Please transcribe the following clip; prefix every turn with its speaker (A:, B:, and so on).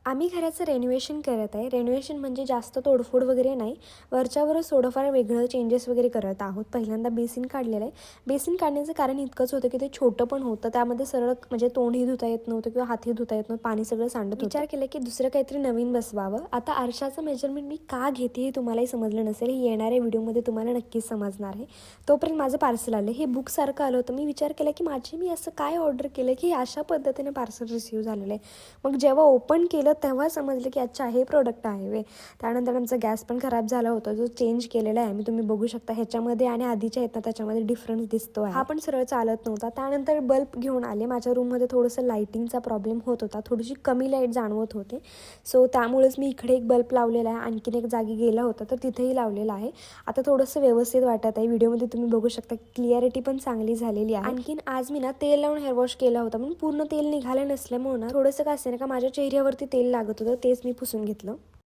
A: आम्ही घराचं रेनोव्हेशन करत आहे. रेनोव्हेशन म्हणजे जास्त तोडफोड वगैरे नाही. वरच्यावरच थोडंफार वेगळं चेंजेस वगैरे करत आहोत. पहिल्यांदा बेसिन काढलेलं आहे. बेसिन काढण्याचं कारण इतकंच होतं की ते छोटं पण होतं. त्यामध्ये सरळ म्हणजे तोंडही धुता येत नव्हतं किंवा हातही धुता येत नव्हतं. पाणी सगळं सांडत होतं. विचार केला की दुसरं काहीतरी नवीन बसवावं. आता आरशाचं मेजरमेंट मी का घेते हे तुम्हालाही समजलं नसेल. हे येणाऱ्या व्हिडिओमध्ये तुम्हाला नक्कीच समजणार आहे. तोपर्यंत माझं पार्सल आलं. हे बुकसारखं आलं होतं. मी विचार केला की मी असं काय ऑर्डर केलं की अशा पद्धतीने पार्सल रिसीव्ह झालेलं आहे. मग जेव्हा ओपन केलं तेव्हा समजलं की अच्छा हे प्रोडक्ट आहे वे. त्यानंतर आमचा गॅस पण खराब झाला होता, जो चेंज केलेला आहे. तुम्ही बघू शकता ह्याच्यामध्ये आणि आधीच्या आहेत ना त्याच्यामध्ये डिफरन्स दिसतो आहे. हा पण सरळ चालत नव्हता. त्यानंतर बल्ब घेऊन आले. माझ्या रूममध्ये थोडंसं लाईटिंगचा प्रॉब्लेम होत होता, थोडीशी कमी लाईट जाणवत होते. सो त्यामुळेच मी इकडे एक बल्ब लावलेला आहे. आणखीन एक जागी गेला होता तर तिथेही लावलेला आहे. आता थोडंसं व्यवस्थित वाटत आहे. व्हिडिओमध्ये तुम्ही बघू शकता क्लिअरिटी पण चांगली झालेली आहे. आणखीन आज मी ना तेल लावून हेअर वॉश केला होता, पण पूर्ण तेल निघालं नसल्यामुळे ना थोडंसं काय असतं ना का माझ्या चेहऱ्यावरती तेल लागत होतं, तेच मी पुसून घेतलं.